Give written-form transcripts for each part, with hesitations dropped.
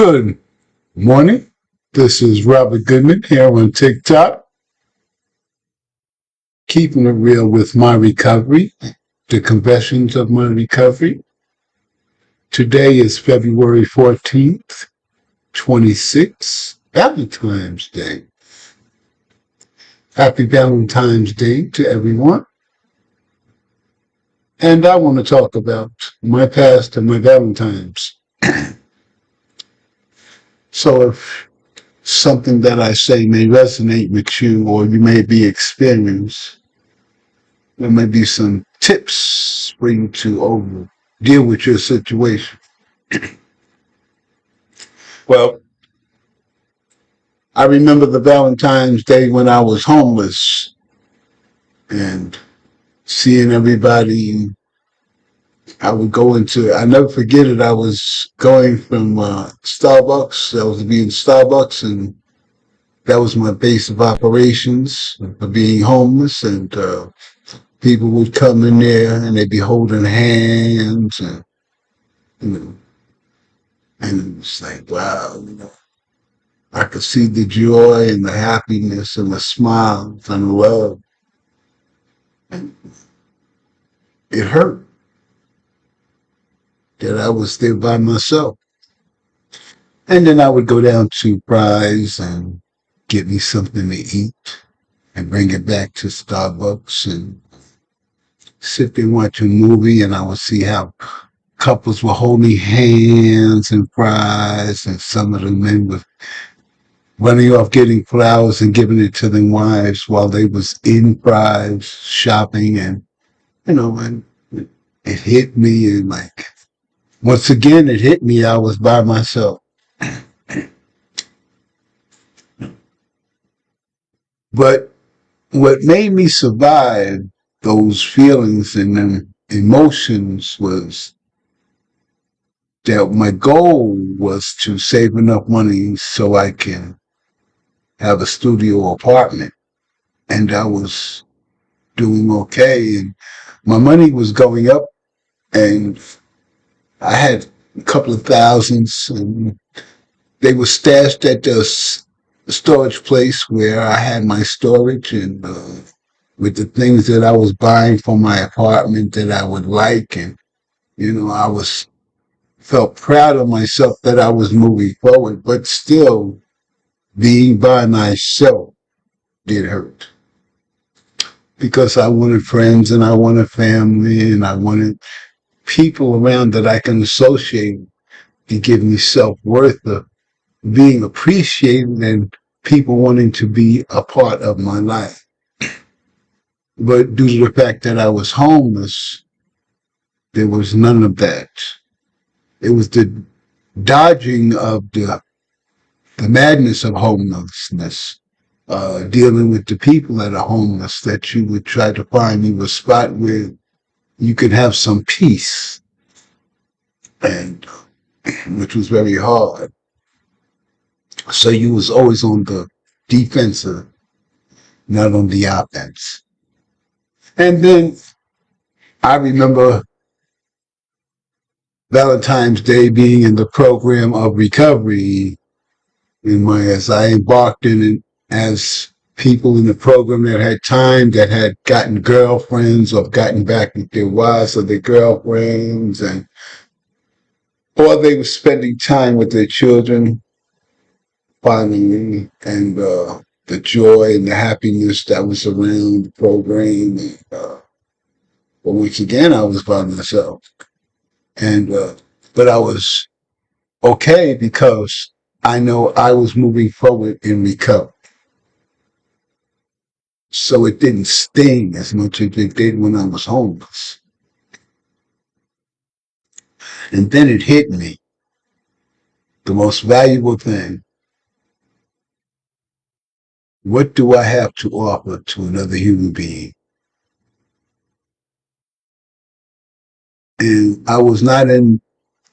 Good morning. This is Robert Goodman here on TikTok, keeping it real with my recovery, the confessions of my recovery. Today is February 14th, 26, Valentine's Day. Happy Valentine's Day to everyone. And I want to talk about my past and my Valentines. So if something that I say may resonate with you or you may be experienced, there may be some tips for you to deal with your situation. Well, I remember the Valentine's Day when I was homeless and seeing everybody. I never forget it. I was going from Starbucks. I was being Starbucks, and that was my base of operations for being homeless. And people would come in there and they'd be holding hands, and you know, and it's like, wow, I could see the joy and the happiness and the smiles and the love. And it hurt that I was there by myself. And then I would go down to Fry's and get me something to eat and bring it back to Starbucks and sit there and watch a movie, and I would see how couples were holding hands and fries, and some of the men were running off getting flowers and giving it to their wives while they was in Fry's shopping. And and it hit me, and once again it hit me, I was by myself. But what made me survive those feelings and them emotions was that my goal was to save enough money so I can have a studio apartment. And I was doing okay, and my money was going up, and I had a couple of thousands, and they were stashed at the storage place where I had my storage, and with the things that I was buying for my apartment that I would like. And I felt proud of myself that I was moving forward, but still being by myself did hurt, because I wanted friends and I wanted family and I wanted people around that I can associate to give me self-worth of being appreciated and people wanting to be a part of my life. But due to the fact that I was homeless, there was none of that. It was the dodging of the madness of homelessness, dealing with the people that are homeless, that you would try to find you a spot where you could have some peace, and which was very hard. So you was always on the defensive, not on the offense. And then I remember Valentine's Day being in the program of recovery, as I embarked in it, as people in the program that had time, that had gotten girlfriends or gotten back with their wives or their girlfriends, or they were spending time with their children, finally, and the joy and the happiness that was around the program. But once again, I was by myself. And but I was okay because I know I was moving forward in recovery. So it didn't sting as much as it did when I was homeless. And then it hit me. The most valuable thing. What do I have to offer to another human being? And I was not in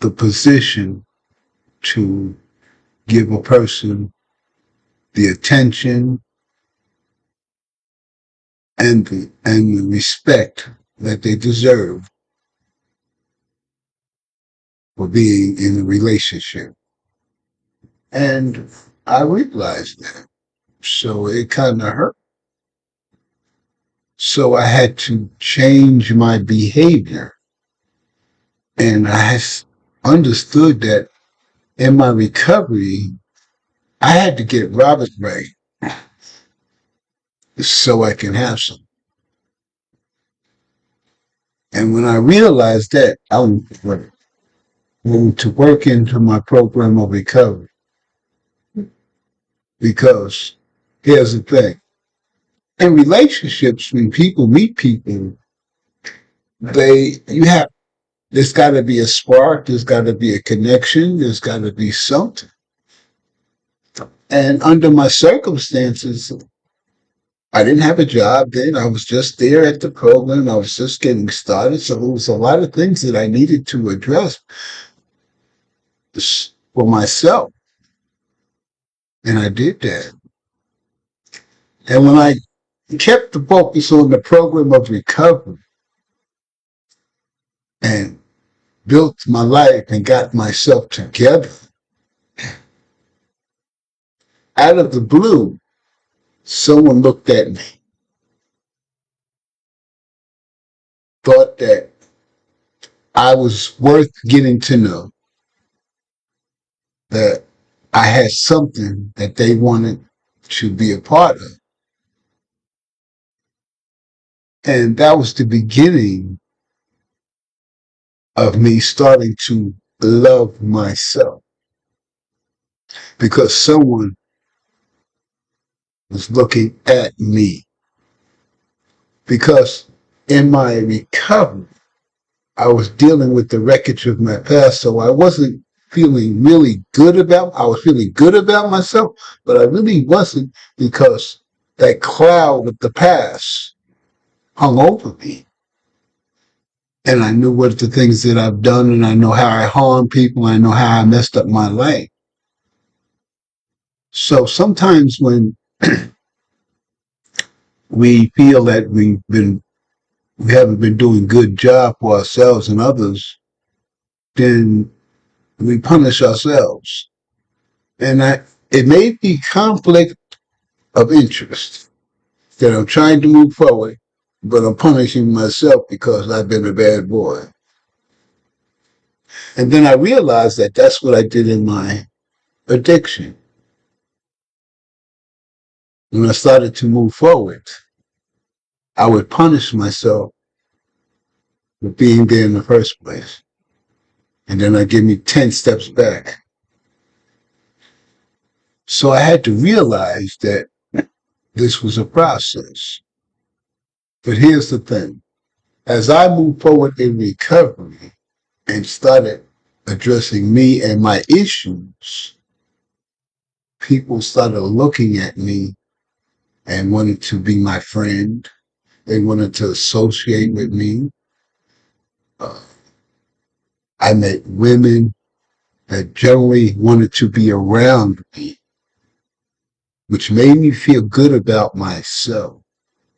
the position to give a person the attention and the respect that they deserve for being in a relationship. And I realized that. So it kind of hurt. So I had to change my behavior. And understood that in my recovery, I had to get Robert right so I can have some. And when I realized that, I went to work into my program of recovery. Because here's the thing. In relationships, when people meet people, you have, there's got to be a spark, there's got to be a connection, there's got to be something. And under my circumstances, I didn't have a job then. I was just there at the program. I was just getting started. So there was a lot of things that I needed to address for myself. And I did that. And when I kept the focus on the program of recovery and built my life and got myself together, out of the blue, someone looked at me, thought that I was worth getting to know, that I had something that they wanted to be a part of. And that was the beginning of me starting to love myself because someone was looking at me. Because in my recovery, I was dealing with the wreckage of my past, so I wasn't feeling really good about, I was feeling good about myself, but I really wasn't because that cloud of the past hung over me. And I knew what the things that I've done, and I know how I harmed people, and I know how I messed up my life. So sometimes when we feel that we haven't been doing a good job for ourselves and others, then we punish ourselves. And it may be conflict of interest that I'm trying to move forward, but I'm punishing myself because I've been a bad boy. And then I realized that that's what I did in my addiction. When I started to move forward, I would punish myself for being there in the first place. And then I'd give me 10 steps back. So I had to realize that this was a process. But here's the thing. As I moved forward in recovery and started addressing me and my issues, people started looking at me and wanted to be my friend. They wanted to associate with me. Uh, I met women that generally wanted to be around me, which made me feel good about myself.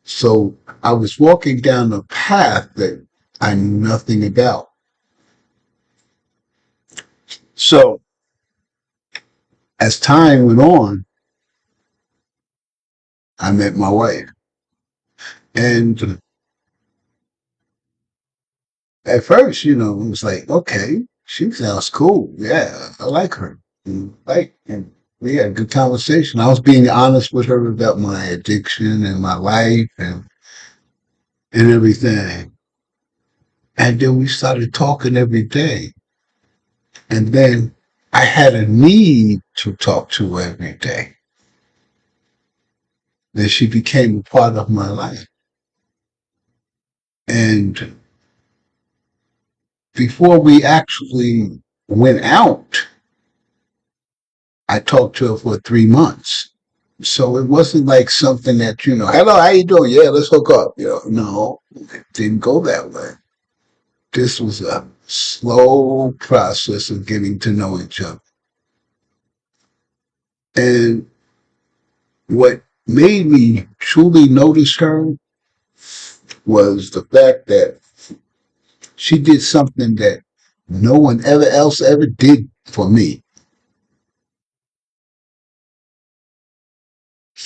So I was walking down a path that I knew nothing about. So as time went on, I met my wife. And at first, it was like, okay, she sounds cool. Yeah, I like her. And we had a good conversation. I was being honest with her about my addiction and my life and everything. And then we started talking every day. And then I had a need to talk to her every day. Then she became a part of my life. And before we actually went out, I talked to her for 3 months. So it wasn't like something that, hello, how you doing? Yeah, let's hook up. No, it didn't go that way. This was a slow process of getting to know each other. And what made me truly notice her was the fact that she did something that no one ever else ever did for me.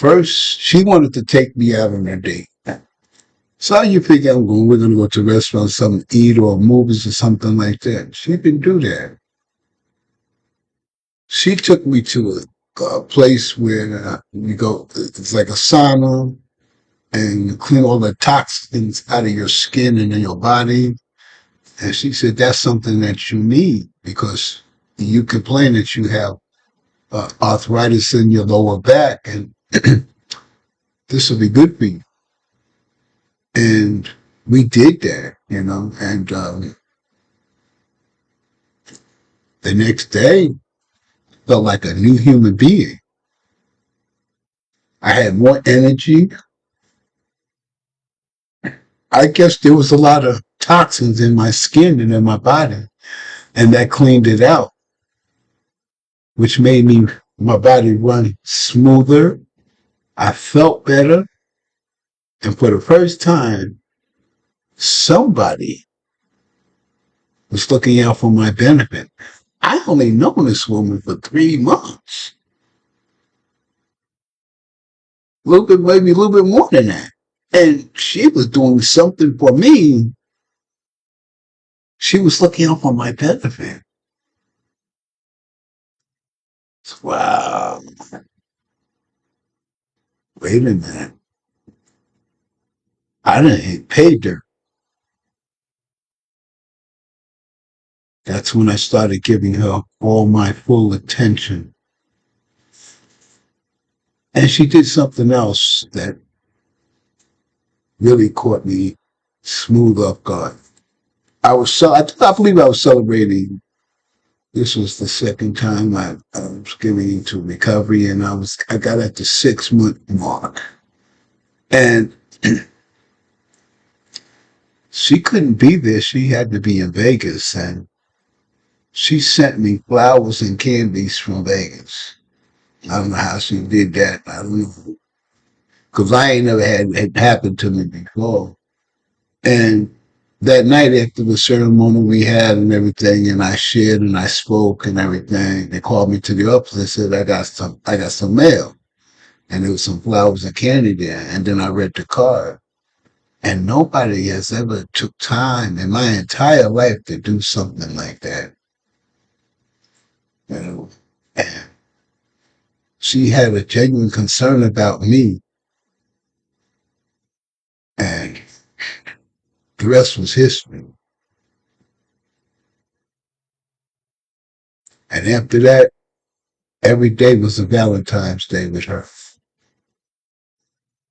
First, she wanted to take me out on a date. So you figure we're going to go to a restaurant, something to eat or movies or something like that. She didn't do that. She took me to a place where you go, it's like a sauna and you clean all the toxins out of your skin and in your body. And she said, that's something that you need because you complain that you have arthritis in your lower back and this will be good for you. And we did that, and the next day felt like a new human being. I had more energy. I guess there was a lot of toxins in my skin and in my body, and that cleaned it out, which made my body run smoother. I felt better. And for the first time, somebody was looking out for my benefit. I only known this woman for 3 months. A little bit, maybe a little bit more than that. And she was doing something for me. She was looking out for my benefit. Wow. Wait a minute. I didn't pay her. That's when I started giving her all my full attention. And she did something else that really caught me smooth off guard. I believe I was celebrating. This was the second time I was getting into recovery, and I got at the 6 month mark, and she couldn't be there. She had to be in Vegas, and she sent me flowers and candies from Vegas. I don't know how she did that. I don't know because I ain't never had it happen to me before. And that night after the ceremony we had and everything, and I shared and I spoke and everything, they called me to the office and said I got some mail, and there was some flowers and candy there. And then I read the card, and nobody has ever took time in my entire life to do something like that. You know, and she had a genuine concern about me, and the rest was history. And after that, every day was a Valentine's Day with her.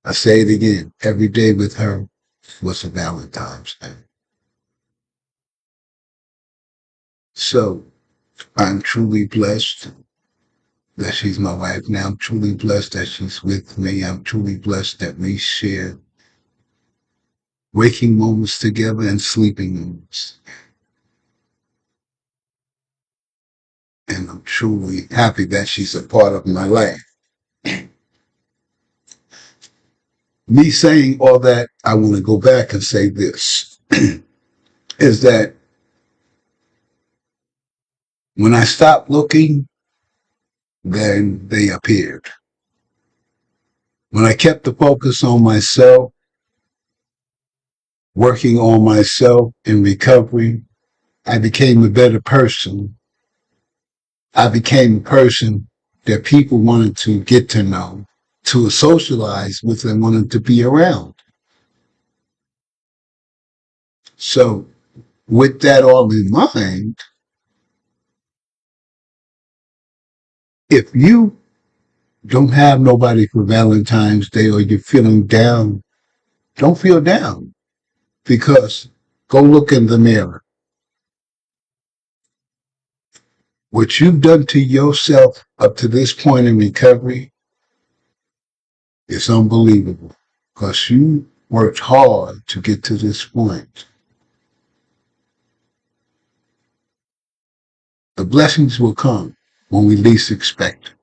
I say it again, every day with her was a Valentine's Day. So I'm truly blessed that she's my wife now. I'm truly blessed that she's with me. I'm truly blessed that we share waking moments together and sleeping moments. And I'm truly happy that she's a part of my life. Me saying all that, I want to go back and say this, is that when I stopped looking, then they appeared. When I kept the focus on myself, working on myself in recovery, I became a better person. I became a person that people wanted to get to know, to socialize with and wanted to be around. So with that all in mind, if you don't have nobody for Valentine's Day or you're feeling down, don't feel down because go look in the mirror. What you've done to yourself up to this point in recovery is unbelievable because you worked hard to get to this point. The blessings will come when we least expect it.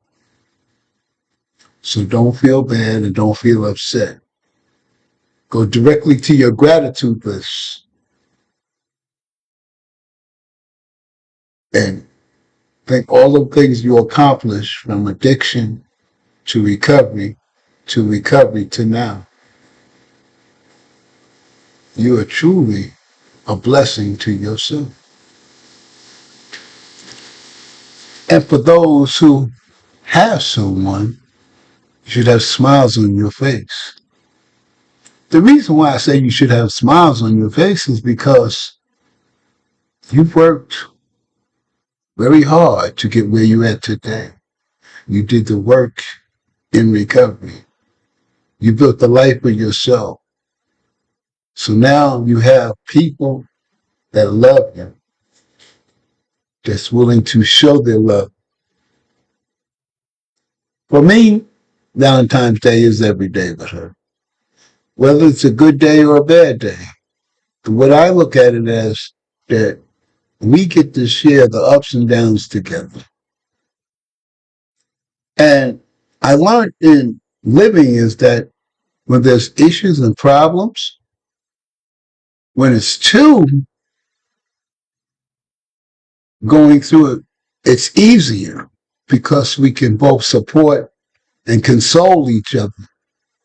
So don't feel bad and don't feel upset. Go directly to your gratitude list and think all the things you accomplished from addiction to recovery to recovery to now. You are truly a blessing to yourself. And for those who have someone, you should have smiles on your face. The reason why I say you should have smiles on your face is because you've worked very hard to get where you're at today. You did the work in recovery. You built the life for yourself. So now you have people that love you, that's willing to show their love. For me, Valentine's Day is every day with her. Whether it's a good day or a bad day. What I look at it as that we get to share the ups and downs together. And I learned in living is that when there's issues and problems, when it's two going through it, it's easier because we can both support and console each other.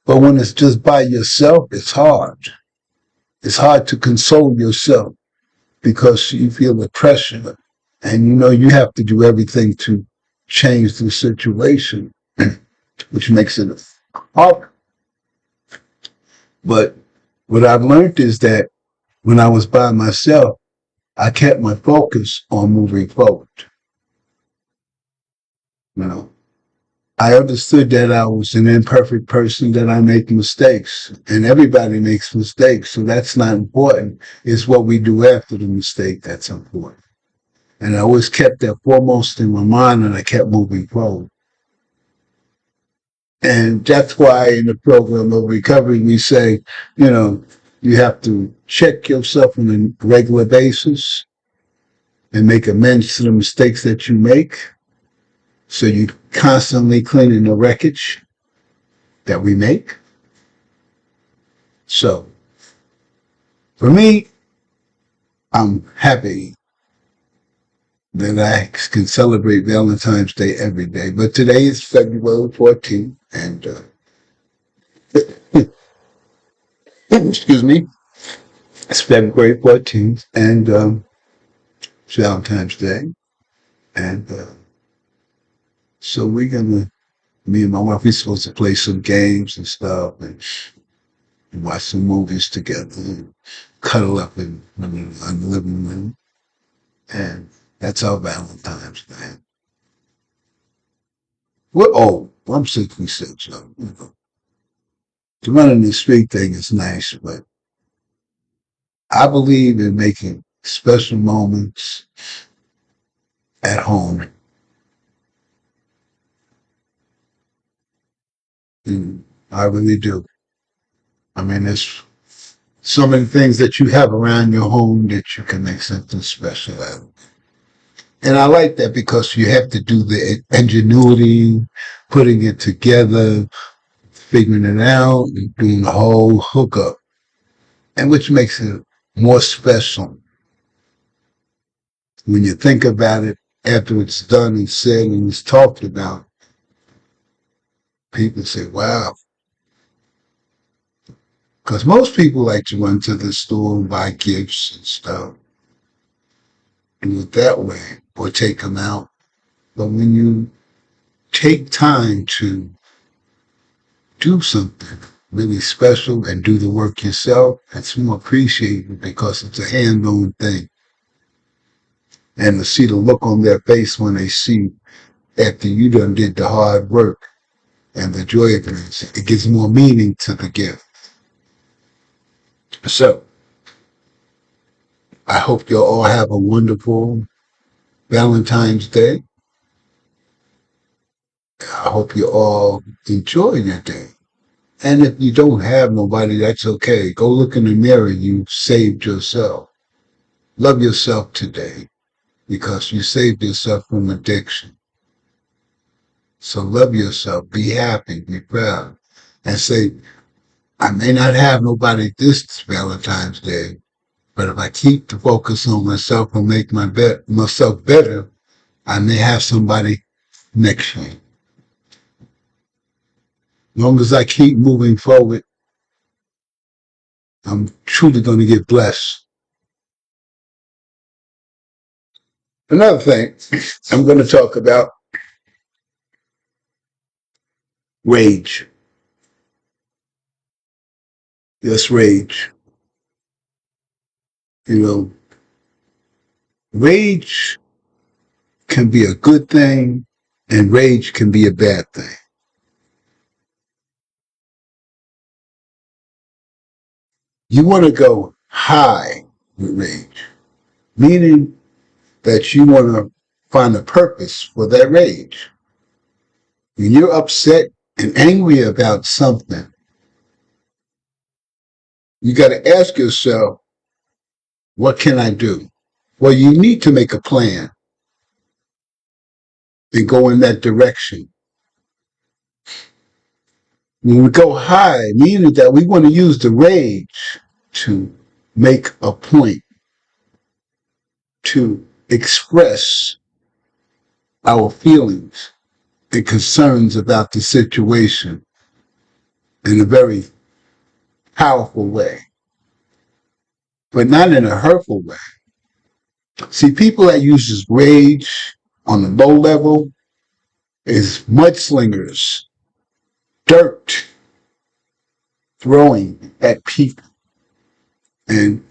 But when it's just by yourself, it's hard. It's hard to console yourself because you feel the pressure and you know you have to do everything to change the situation, which makes it hard. But what I've learned is that when I was by myself, I kept my focus on moving forward. You know, I understood that I was an imperfect person, that I make mistakes, and everybody makes mistakes. So that's not important. It's what we do after the mistake that's important. And I always kept that foremost in my mind, and I kept moving forward. And that's why in the program of recovery, we say, you know, you have to check yourself on a regular basis and make amends to the mistakes that you make. So you constantly cleaning the wreckage that we make. So for me, I'm happy that I can celebrate Valentine's Day every day. But today is February 14th, and excuse me, it's February 14th, and it's Valentine's Day. And so me and my wife, we're supposed to play some games and stuff and watch some movies together and cuddle up in the living room. And that's our Valentine's Day. We're old. I'm 66. So, you know, to run in the street thing is nice, but I believe in making special moments at home. And I really do. I mean, there's so many things that you have around your home that you can make something special out of. And I like that because you have to do the ingenuity, putting it together, figuring it out, and doing the whole hookup, and which makes it more special when you think about it after it's done and said and it's talked about. People say, wow. Because most people like to run to the store and buy gifts and stuff, do it that way, or take them out. But when you take time to do something really special and do the work yourself, it's more appreciated because it's a hand-on thing. And to see the look on their face when they see after you done did the hard work and the joy it brings, it gives more meaning to the gift. So, I hope you all have a wonderful Valentine's Day. I hope you all enjoy your day. And if you don't have nobody, that's okay. Go look in the mirror. You saved yourself. Love yourself today because you saved yourself from addiction. So love yourself. Be happy. Be proud. And say, I may not have nobody this Valentine's Day, but if I keep the focus on myself and make myself better, I may have somebody next year. As long as I keep moving forward, I'm truly going to get blessed. Another thing I'm going to talk about, rage. Yes, rage. You know, rage can be a good thing and rage can be a bad thing. You want to go high with rage, meaning that you want to find a purpose for that rage. When you're upset and angry about something, you got to ask yourself, what can I do? Well, you need to make a plan and go in that direction. When we go high, meaning that we want to use the rage to make a point, to express our feelings and concerns about the situation in a very powerful way, but not in a hurtful way. See, people that uses rage on the low level is mudslingers, dirt throwing at people, and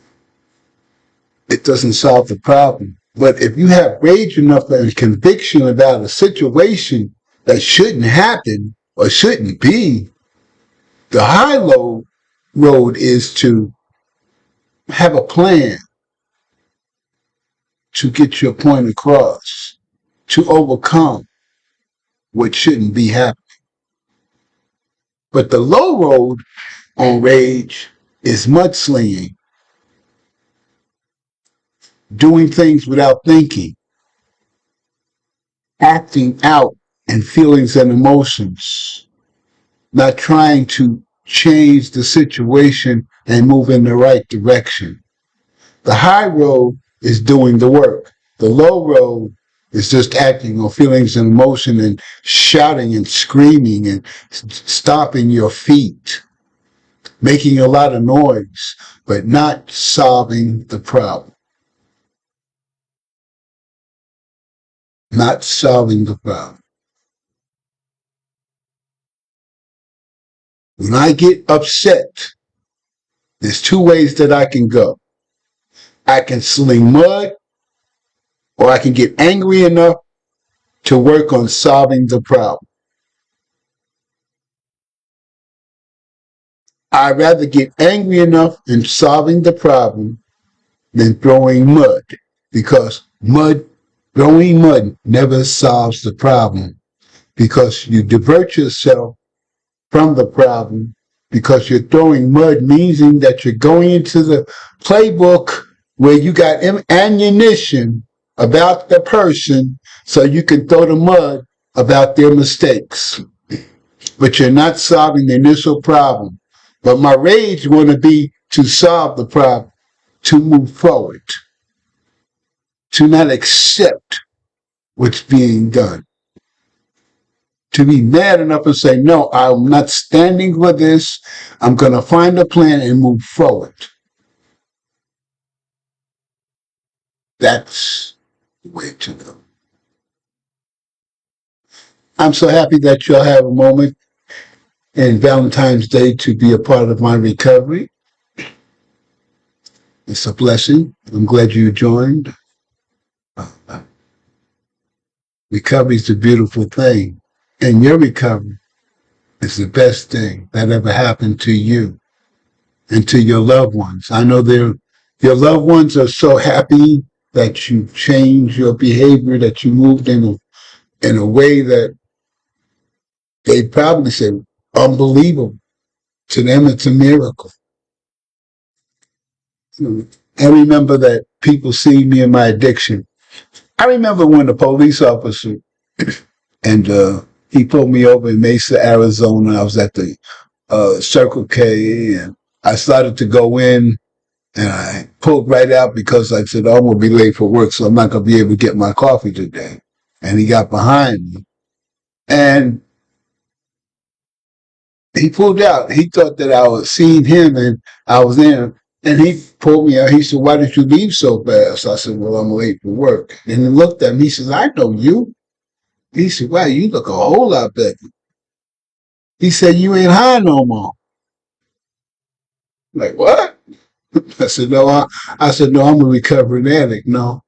it doesn't solve the problem. But if you have rage enough and conviction about a situation that shouldn't happen or shouldn't be, the high-low road is to have a plan to get your point across, to overcome what shouldn't be happening. But the low road on rage is mudslinging, doing things without thinking, acting out in feelings and emotions, not trying to change the situation and move in the right direction. The high road is doing the work. The low road is just acting on feelings and emotion and shouting and screaming and stomping your feet, making a lot of noise, but not solving the problem. Not solving the problem. When I get upset, there's two ways that I can go. I can sling mud, or I can get angry enough to work on solving the problem. I'd rather get angry enough in solving the problem than throwing mud, because throwing mud never solves the problem, because you divert yourself from the problem, because you're throwing mud, meaning that you're going into the playbook where you got ammunition about the person so you can throw the mud about their mistakes. But you're not solving the initial problem. But my rage want to be to solve the problem, to move forward, to not accept what's being done, to be mad enough and say, no, I'm not standing for this. I'm going to find a plan and move forward. That's the way to go. I'm so happy that you'll have a moment in Valentine's Day to be a part of my recovery. It's a blessing. I'm glad you joined. Recovery is a beautiful thing. And your recovery is the best thing that ever happened to you and to your loved ones. I know your loved ones are so happy that you changed your behavior, that you moved in a way that they probably say, unbelievable. To them, it's a miracle. I remember that people see me in my addiction. I remember when the police officer and he pulled me over in Mesa, Arizona. I was at the Circle K, and I started to go in, and I pulled right out because I said, oh, I'm going to be late for work, so I'm not going to be able to get my coffee today. And he got behind me. And he pulled out. He thought that I was seeing him and I was in. And he pulled me out. He said, "Why did you leave so fast?" I said, "Well, I'm late for work." And he looked at me. He says, "I know you." He said, "Wow, you look a whole lot better." He said, "You ain't high no more." I'm like, what? I said, "No." I said, "No, I'm a recovering addict." No,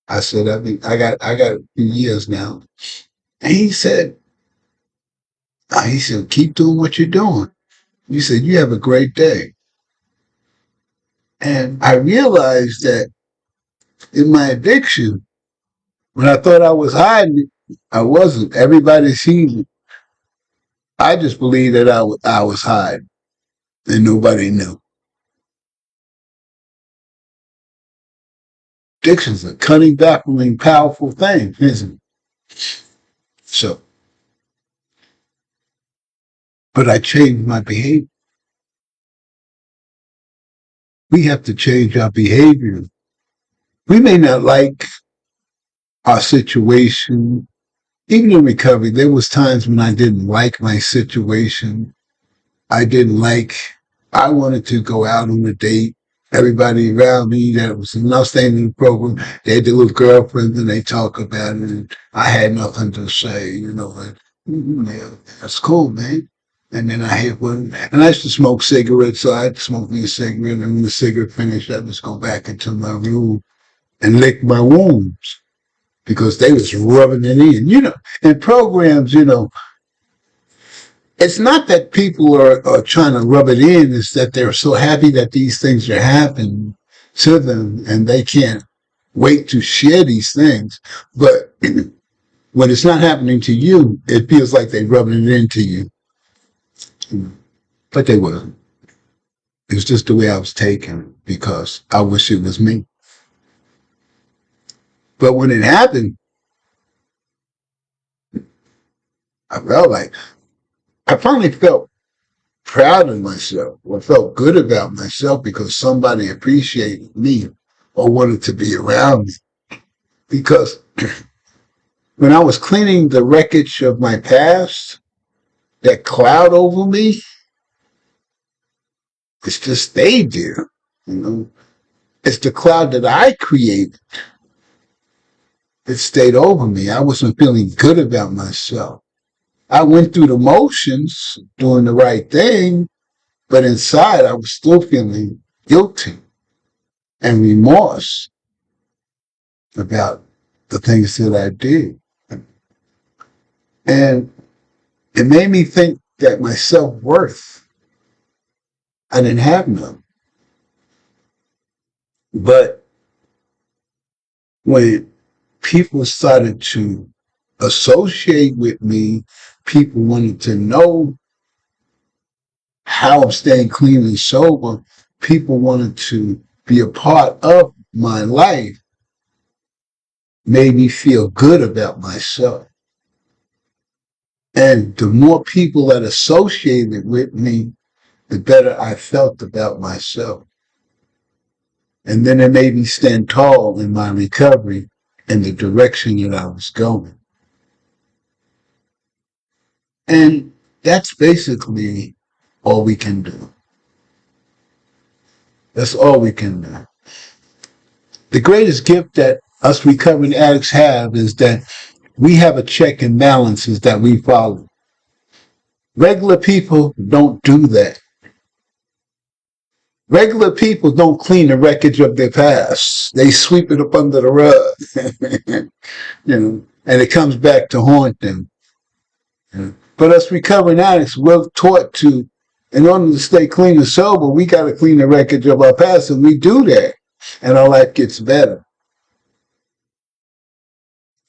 I said, I got a few years now." And he said, "Keep doing what you're doing." He said, "You have a great day." And I realized that in my addiction, when I thought I was hiding it, I wasn't. Everybody sees it. I just believed that I was hiding and nobody knew. Addiction's a cunning, baffling, powerful thing, isn't it? So, but I changed my behavior. We have to change our behavior. We may not like our situation. Even in recovery, there was times when I didn't like my situation. I didn't like, I wanted to go out on a date. Everybody around me that was not staying in the program, they had their little girlfriends and they talk about it. And I had nothing to say, and, yeah, that's cool, man. And then I hit one, and I used to smoke cigarettes, so I'd smoke me a cigarette, and when the cigarette finished, I'd just go back into my room and lick my wounds because they was rubbing it in, in programs, it's not that people are trying to rub it in, it's that they're so happy that these things are happening to them and they can't wait to share these things. But when it's not happening to you, it feels like they're rubbing it into you. But they weren't. It was just the way I was taken because I wish it was me. But when it happened, I felt like I finally felt proud of myself or felt good about myself because somebody appreciated me or wanted to be around me. Because when I was cleaning the wreckage of my past, that cloud over me, it's just stayed there. You know, it's the cloud that I created. It stayed over me. I wasn't feeling good about myself. I went through the motions doing the right thing, but inside I was still feeling guilty and remorse about the things that I did. And it made me think that my self-worth, I didn't have none. But when people started to associate with me, people wanted to know how I'm staying clean and sober, people wanted to be a part of my life, made me feel good about myself. And the more people that associated with me, the better I felt about myself. And then it made me stand tall in my recovery in the direction that I was going. And that's basically all we can do. That's all we can do. The greatest gift that us recovering addicts have is that we have a check and balances that we follow. Regular people don't do that. Regular people don't clean the wreckage of their past. They sweep it up under the rug, and it comes back to haunt them. But us recovering addicts, we're taught to, in order to stay clean and sober, we got to clean the wreckage of our past, and we do that, and our life gets better.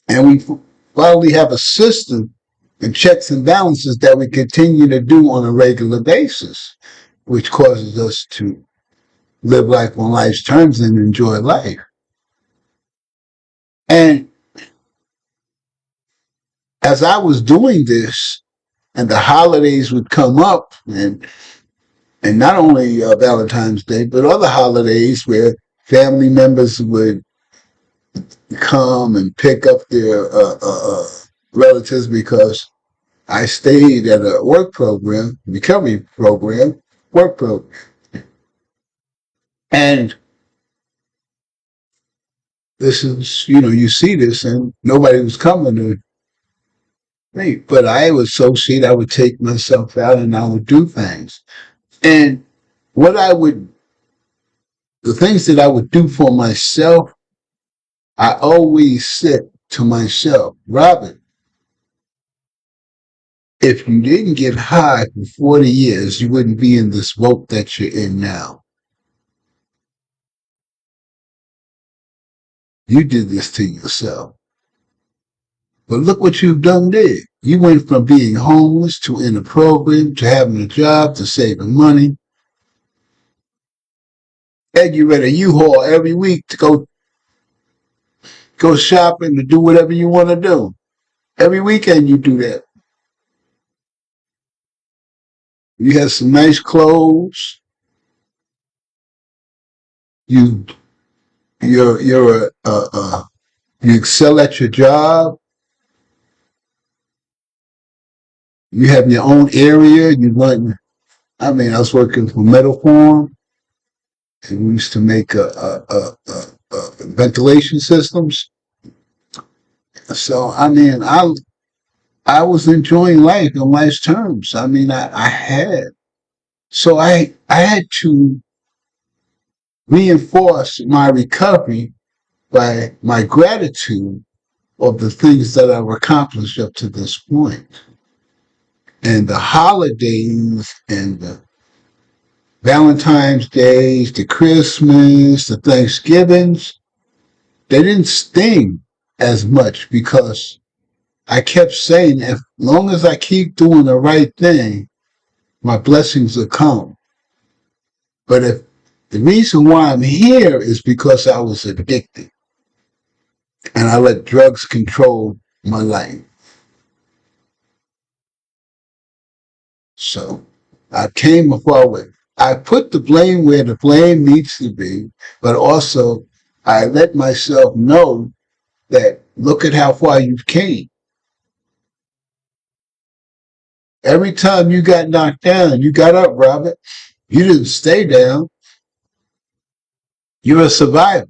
And we finally have a system and checks and balances that we continue to do on a regular basis, which causes us to live life on life's terms and enjoy life. And as I was doing this, and the holidays would come up, and not only Valentine's Day, but other holidays where family members would come and pick up their relatives because I stayed at a work program, recovery program, work program. And this is, you see this and nobody was coming to me. But I would associate, I would take myself out and I would do things. And what I would, the things that I would do for myself, I always said to myself, Robert, if you didn't get high for 40 years, you wouldn't be in this boat that you're in now. You did this to yourself. But look what you've done there. You went from being homeless to in a program to having a job to saving money. And you rent a U-Haul every week to go shopping to do whatever you want to do. Every weekend you do that. You have some nice clothes. You you excel at your job. You have your own area. I mean, I was working for Metal Farm, and we used to make ventilation systems. So, I mean, I was enjoying life on life's terms. I mean, I had. So I had to reinforce my recovery by my gratitude of the things that I've accomplished up to this point. And the holidays and the Valentine's days, the Christmas, the Thanksgivings, they didn't sting as much because I kept saying, as long as I keep doing the right thing, my blessings will come. But if the reason why I'm here is because I was addicted and I let drugs control my life. So I came forward. I put the blame where the blame needs to be, but also I let myself know that look at how far you've came. Every time you got knocked down, you got up, Robert. You didn't stay down. You're a survivor.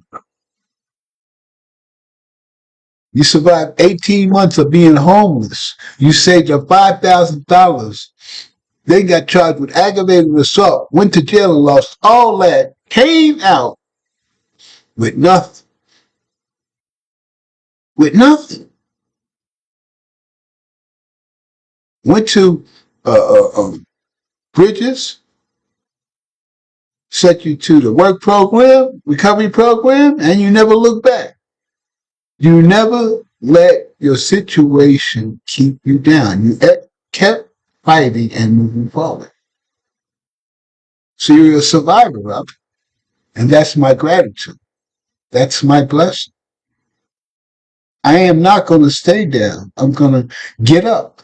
You survived 18 months of being homeless. You saved up $5,000. Then got charged with aggravated assault, went to jail and lost all that, came out with nothing. With nothing. Went to Bridges, sent you to the work program, recovery program, and you never looked back. You never let your situation keep you down. You kept fighting and moving forward. So you're a survivor, Rob. And that's my gratitude. That's my blessing. I am not going to stay down. I'm going to get up.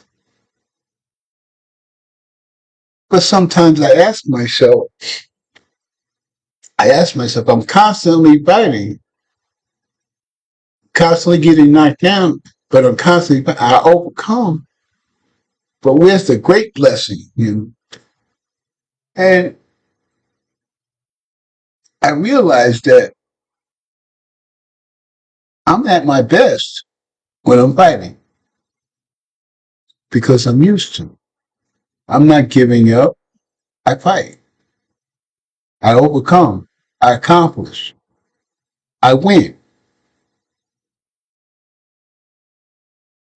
But sometimes I ask myself, I'm constantly fighting, constantly getting knocked down, but I'm constantly, I overcome. But where's the great blessing? And I realized that I'm at my best when I'm fighting because I'm used to. I'm not giving up. I fight. I overcome. I accomplish. I win.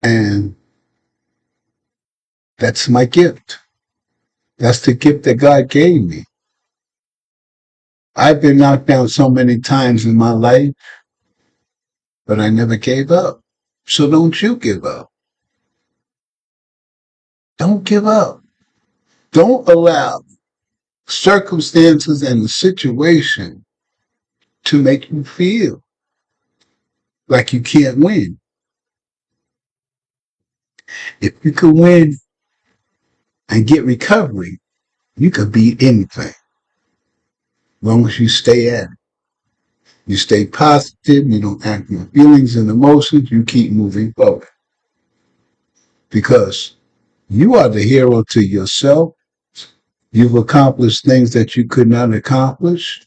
And that's my gift. That's the gift that God gave me. I've been knocked down so many times in my life, but I never gave up. So don't you give up. Don't give up. Don't allow circumstances and the situation to make you feel like you can't win. If you can win and get recovery, you can beat anything. As long as you stay at it. You stay positive, you don't act on your feelings and emotions, you keep moving forward. Because You are the hero to yourself. You've accomplished things that you could not accomplish.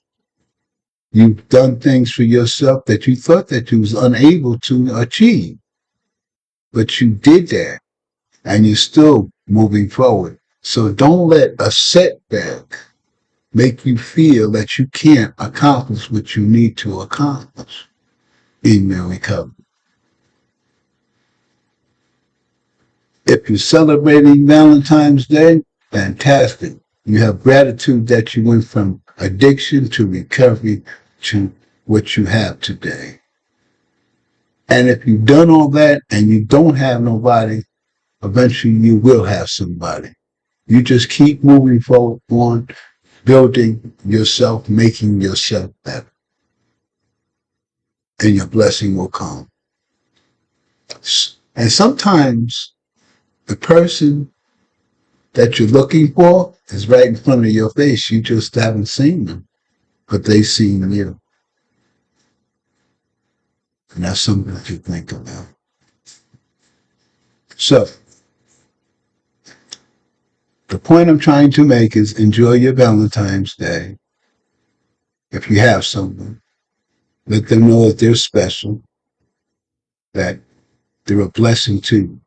You've done things for yourself that you thought that you was unable to achieve, but you did that and you're still moving forward. So don't let a setback make you feel that you can't accomplish what you need to accomplish in your recovery. If you're celebrating Valentine's Day, fantastic. You have gratitude that you went from addiction to recovery to what you have today. And if you've done all that and you don't have nobody, eventually you will have somebody. You just keep moving forward on building yourself, making yourself better. And your blessing will come. And sometimes the person that you're looking for is right in front of your face. You just haven't seen them, but they've seen you. And that's something to think about. So, the point I'm trying to make is enjoy your Valentine's Day. If you have someone, let them know that they're special, that they're a blessing to you.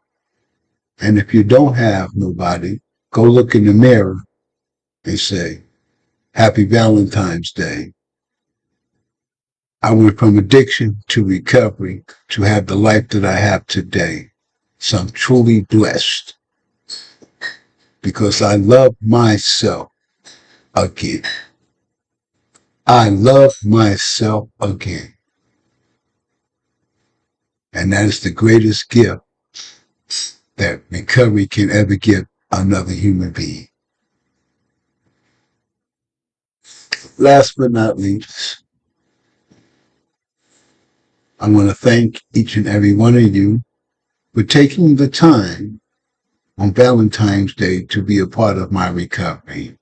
And if you don't have nobody, go look in the mirror and say, Happy Valentine's Day. I went from addiction to recovery to have the life that I have today. So I'm truly blessed because I love myself again. I love myself again. And that is the greatest gift that recovery can ever give another human being. Last but not least, I want to thank each and every one of you for taking the time on Valentine's Day to be a part of my recovery.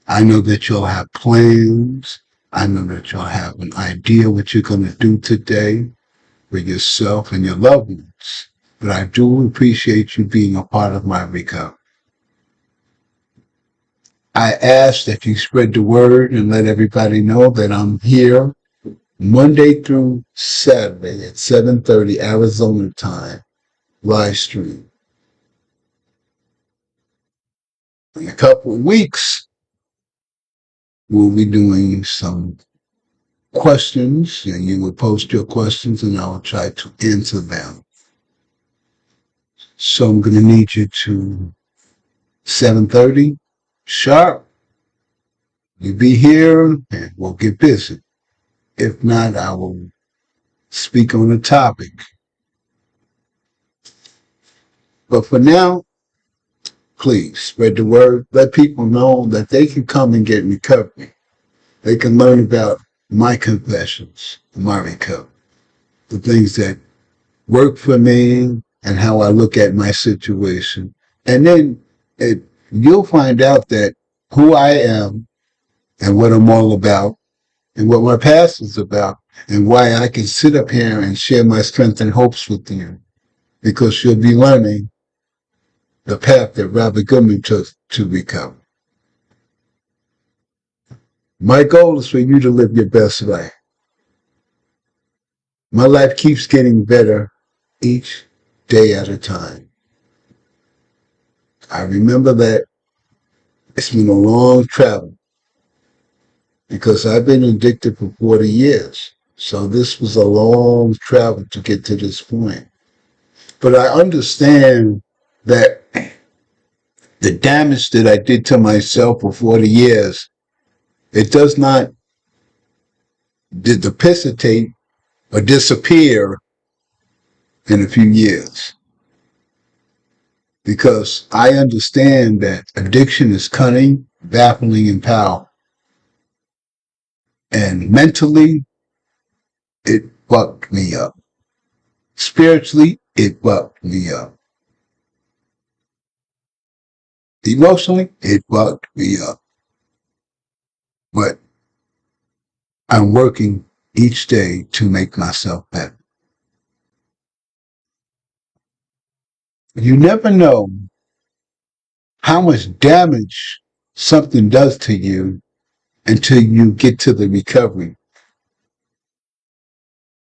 I know that you'll have plans. I know that you'll have an idea what you're going to do today for yourself and your loved ones. But I do appreciate you being a part of my recovery. I ask that you spread the word and let everybody know that I'm here Monday through Saturday at 7:30 Arizona time, live stream. In a couple of weeks, we'll be doing some questions, and you will post your questions, and I will try to answer them. So I'm going to need you to 7:30 sharp. You be here, and we'll get busy. If not, I will speak on the topic. But for now, please spread the word. Let people know that they can come and get recovery. They can learn about my confessions, my recovery, the things that work for me and how I look at my situation. And then you'll find out that who I am and what I'm all about and what my past is about and why I can sit up here and share my strength and hopes with you, because you'll be learning the path that Robert Goodman took to recover. My goal is for you to live your best life. My life keeps getting better each day at a time. I remember that it's been a long travel because I've been addicted for 40 years. So this was a long travel to get to this point. But I understand that the damage that I did to myself for 40 years, it does not dissipate or disappear in a few years. Because I understand that addiction is cunning, baffling, and powerful. And mentally, it fucked me up. Spiritually, it fucked me up. Emotionally, it fucked me up. But I'm working each day to make myself better. You never know how much damage something does to you until you get to the recovery.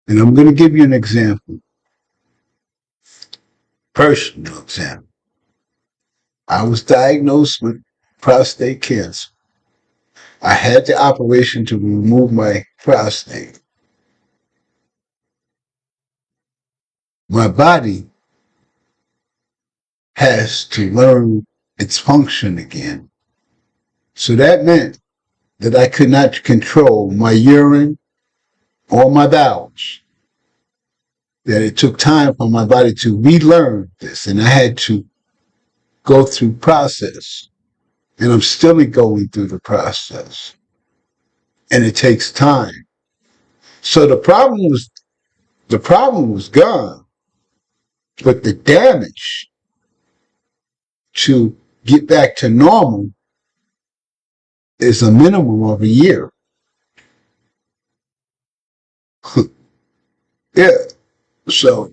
And I'm going to give you an example, personal example. I was diagnosed with prostate cancer. I had the operation to remove my prostate. My body has to learn its function again. So that meant that I could not control my urine or my bowels. That it took time for my body to relearn this, and I had to go through process. And I'm still going through the process. And it takes time. So the problem was gone, but the damage to get back to normal is a minimum of a year. Yeah. So,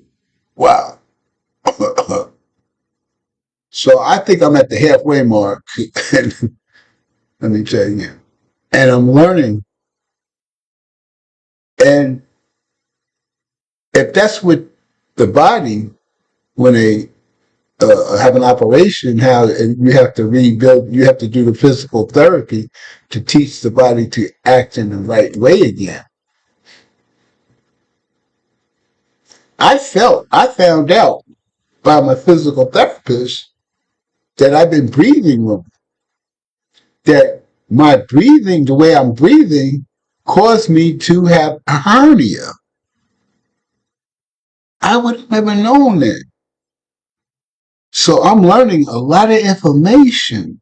wow. So I think I'm at the halfway mark. And let me tell you. And I'm learning. And if that's what the body, when they have an operation, how you have to rebuild, you have to do the physical therapy to teach the body to act in the right way again. I found out by my physical therapist that I've been breathing wrong. That my breathing, the way I'm breathing, caused me to have a hernia. I would have never known that. So I'm learning a lot of information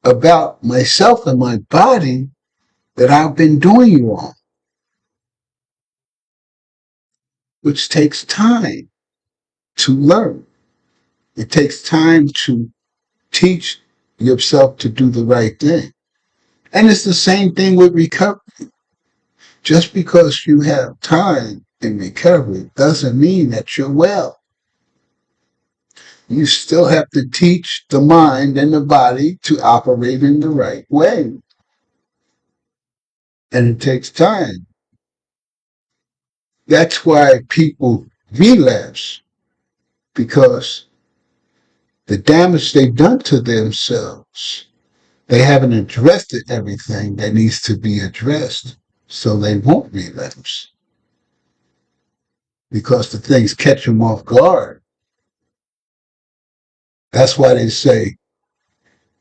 about myself and my body that I've been doing wrong, which takes time to learn. It takes time to teach yourself to do the right thing. And it's the same thing with recovery. Just because you have time in recovery doesn't mean that you're well. You still have to teach the mind and the body to operate in the right way. And it takes time. That's why people relapse, because the damage they've done to themselves, they haven't addressed everything that needs to be addressed, so they won't relapse. Because the things catch them off guard. That's why they say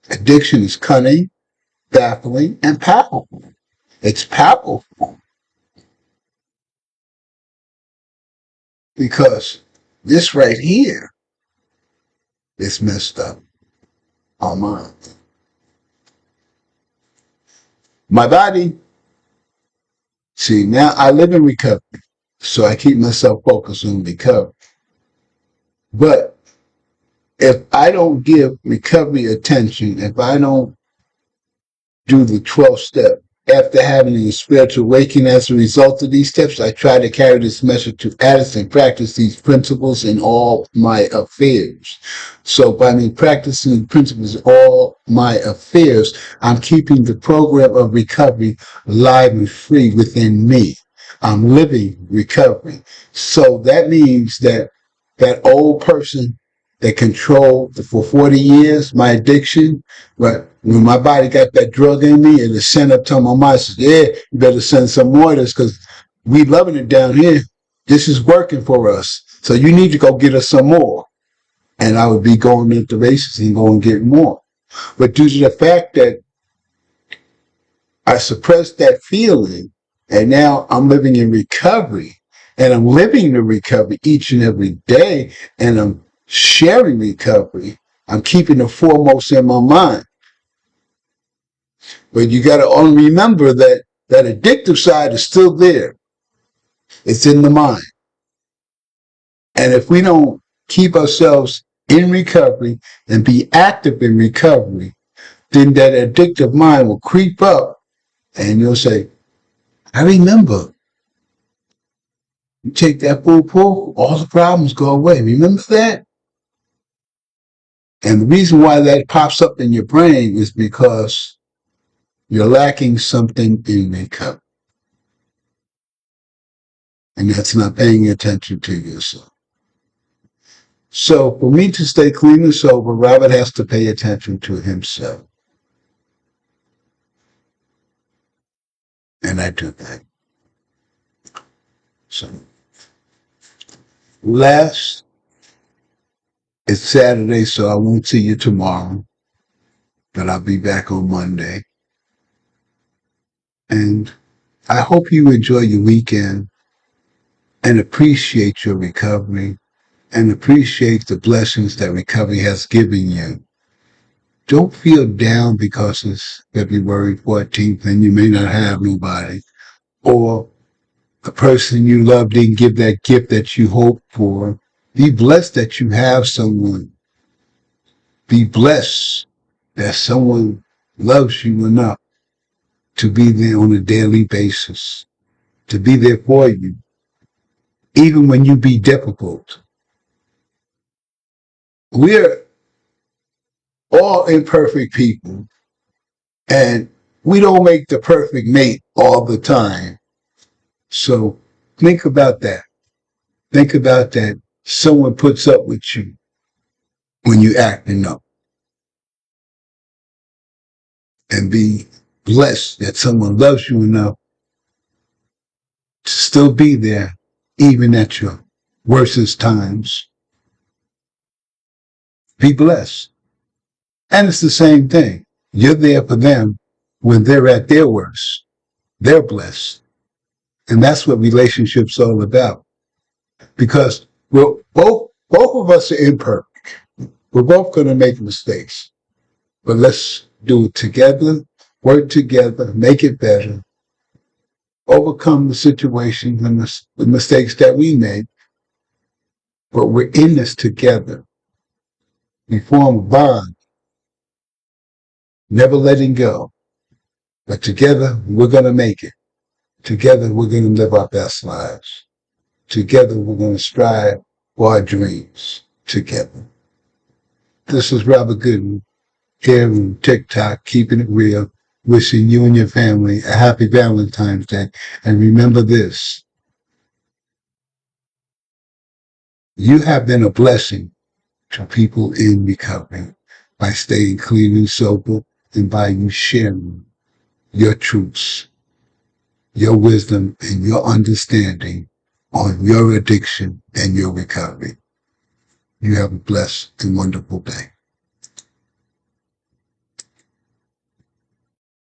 addiction is cunning, baffling, and powerful. It's powerful because this right here is messed up. Our mind. My body, see, now I live in recovery, so I keep myself focused on recovery. But if I don't give recovery attention, if I don't do the 12 step, after having a spiritual awakening as a result of these steps, I try to carry this message to others and practice these principles in all my affairs. So by me practicing the principles in all my affairs, I'm keeping the program of recovery live and free within me. I'm living recovery. So that means that that old person that controlled for 40 years my addiction, but when my body got that drug in me, and it sent up to my mind, said, yeah, you better send some more of this because we loving it down here. This is working for us. So you need to go get us some more. And I would be going into races and go and get more. But due to the fact that I suppressed that feeling, and now I'm living in recovery, and I'm living the recovery each and every day, and I'm sharing recovery, I'm keeping it foremost in my mind. But you got to only remember that that addictive side is still there. It's in the mind. And if we don't keep ourselves in recovery and be active in recovery, then that addictive mind will creep up and you'll say, I remember. You take that full pull, all the problems go away. Remember that? And the reason why that pops up in your brain is because you're lacking something in makeup. And that's not paying attention to yourself. So for me to stay clean and sober, Robert has to pay attention to himself. And I do that. So last, it's Saturday, so I won't see you tomorrow, but I'll be back on Monday. And I hope you enjoy your weekend and appreciate your recovery and appreciate the blessings that recovery has given you. Don't feel down because it's February 14th and you may not have nobody, or the person you love didn't give that gift that you hoped for. Be blessed that you have someone. Be blessed that someone loves you enough to be there on a daily basis, to be there for you, even when you be difficult. We're all imperfect people, and we don't make the perfect mate all the time. So think about that. Think about that. Someone puts up with you when you acting up, and be blessed that someone loves you enough to still be there, even at your worstest times. Be blessed. And it's the same thing. You're there for them when they're at their worst. They're blessed. And that's what relationships are all about. Because both of us are imperfect. We're both going to make mistakes. But let's do it together, work together, make it better, overcome the situations and the mistakes that we made. But we're in this together. We form a bond, never letting go. But together, we're going to make it. Together, we're going to live our best lives. Together, we're going to strive for our dreams. Together. This is Robert Gooden here on TikTok, keeping it real, wishing you and your family a happy Valentine's Day. And remember this, you have been a blessing to people in recovery by staying clean and sober and by you sharing your truths, your wisdom, and your understanding on your addiction and your recovery. You have a blessed and wonderful day.